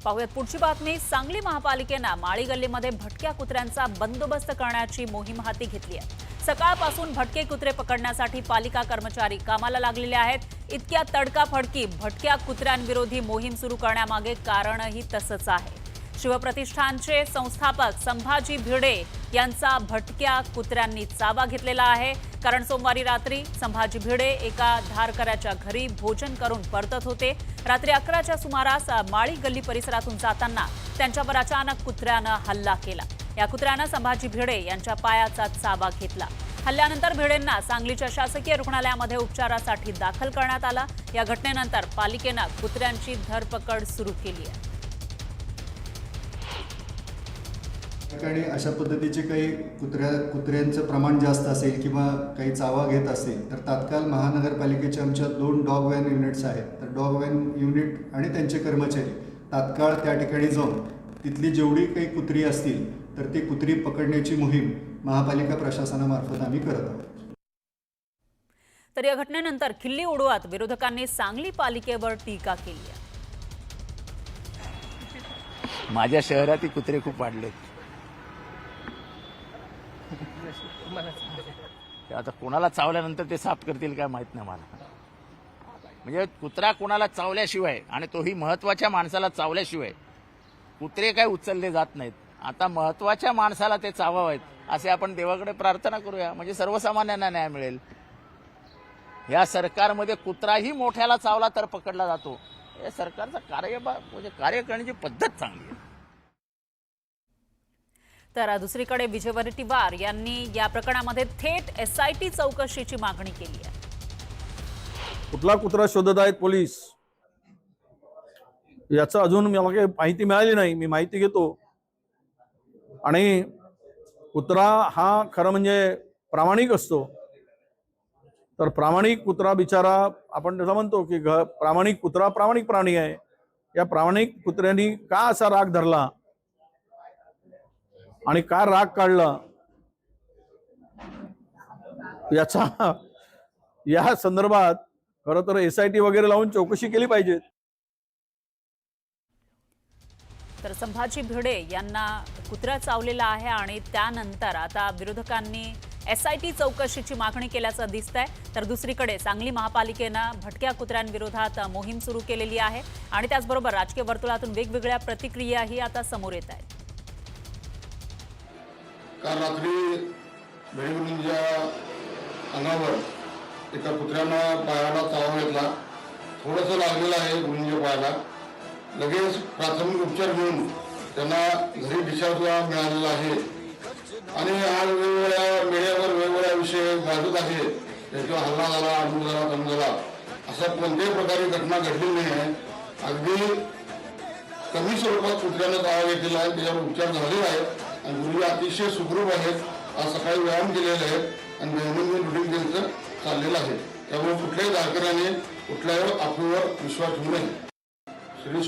पाहूयात पुढची बातमी। सांगली महापालिकेने माळी गल्लीमध्ये भटक्या कुत्र्यांचा बंदोबस्त करण्याची मोहीम हाती घेतली आहे। सकाळपासून भटके कुत्रे पकडण्यासाठी पालिका कर्मचारी कामाला लागलेले आहेत। इतक्या तडकाफडकी भटक्या कुत्र्यांविरोधी मोहीम सुरू करण्यामागे कारणही तसंच आहे। शिवप्रतिष्ठानचे संस्थापक संभाजी भिडे यांचा भटक्या कुत्र्यांनी चावा घेतलेला आहे। कारण सोमवारी रात्री संभाजी भिडे एका धारकऱ्याच्या घरी भोजन करून परतत होते। रात्री 11च्या सुमारास माळी गल्ली परिसरातून जाताना त्यांच्यावर अचानक कुत्र्यानं हल्ला केला। या कुत्र्यानं संभाजी भिडे यांच्या पायाचा चावा घेतला। हल्ल्यानंतर भिडेंना सांगलीच्या शासकीय रुग्णालयामध्ये उपचारासाठी दाखल करण्यात आलं। या घटनेनंतर पालिकेनं कुत्र्यांची धरपकड सुरू केली आहे। ठिकाणी अशा पद्धतीचे काही कुत्र्यांचं प्रमाण जास्त असेल किंवा काही चावा घेत असेल तर तात्काळ महानगरपालिकेच्या आमच्या 2 डॉग व्हॅन युनिट्स आहेत। तर डॉग व्हॅन युनिट आणि त्यांचे कर्मचारी तात्काळ त्या ठिकाणी जाऊन तिथली जेवढी काही कुत्री असतील तर ती कुत्री पकडण्याची मोहीम महापालिका प्रशासनामार्फत आम्ही करत आहोत। तर या घटनेनंतर खिल्ली उडवत विरोधकांनी सांगली पालिकेवर टीका केली आहे। माझ्या शहरातील कुत्रे खूप वाढले। आता कोणाला चावल्यानंतर ते साफ करतील काय माहित नाही मला। म्हणजे कुत्रा कोणाला चावल्याशिवाय आणि तोही महत्वाच्या माणसाला चावल्याशिवाय कुत्रे काय उचलले जात नाहीत। आता महत्वाच्या माणसाला ते चावावेत असे आपण देवाकडे प्रार्थना करूया, म्हणजे सर्वसामान्यांना न्याय मिळेल। या सरकारमध्ये कुत्राही मोठ्याला चावला तर पकडला जातो। या सरकारचा म्हणजे कार्य करण्याची पद्धत चांगली आहे। तर दुसरीकडे विजय वडेट्टीवार यांनी या प्रकरणामध्ये थेट SIT चौकशीची मागणी केली आहे। कुठला कुत्रा शोधत आहेत पोलीस याचं अजून मला काही माहिती मिळाली नाही। मी माहिती घेतो। आणि कुत्रा हा खरं म्हणजे प्रामाणिक असतो। तर प्रामाणिक कुत्रा बिचारा आपण तसं म्हणतो की प्रामाणिक कुत्रा प्रामाणिक प्राणी आहे। या प्रामाणिक कुत्र्यांनी का असा राग धरला आणि का राग काढला याचा या संदर्भात खरं तर SIT वगैरे लावून चौकशी केली पाहिजे। तर संभाजी भिडे यांना कुत्रा चावलेला आहे आणि त्यानंतर आता विरोधकांनी SIT चौकशीची मागणी केल्याचं दिसतंय। तर दुसरीकडे सांगली महापालिकेनं भटक्या कुत्र्यांविरोधात मोहीम सुरू केलेली आहे आणि त्याचबरोबर राजकीय वर्तुळातून वेगवेगळ्या प्रतिक्रियाही आता समोर येत आहेत। काल रात्री भेडीमुलींच्या अंगावर एका कुत्र्यानं पायाला चावा घेतला। थोडंसं लागलेलं आहे मुलींच्या पायाला। लगेच प्राथमिक उपचार घेऊन त्यांना घरी डिस्चार्ज मिळालेला आहे। आणि आज वेगवेगळ्या मीडियावर वेगवेगळ्या विषय गाजत आहे। त्याच्यावर हल्ला झाला, अडून झाला, दम झाला अशा कोणत्याही प्रकारे घटना घडली नाही आहे। अगदी कमी स्वरूपात कुत्र्यानं चावा घेतलेला आहे, त्याच्यावर उपचार झालेला आहे आणि मुली अतिशय सुखरूप आहेत। आज सकाळी व्यायाम केलेले आहेत आणि दैनंदिन रुटीन त्यांचं चाललेलं आहे। त्यामुळे कुठल्याही धारकऱ्याने कुठल्याही अफवेवर विश्वास ठेवू नये। श्री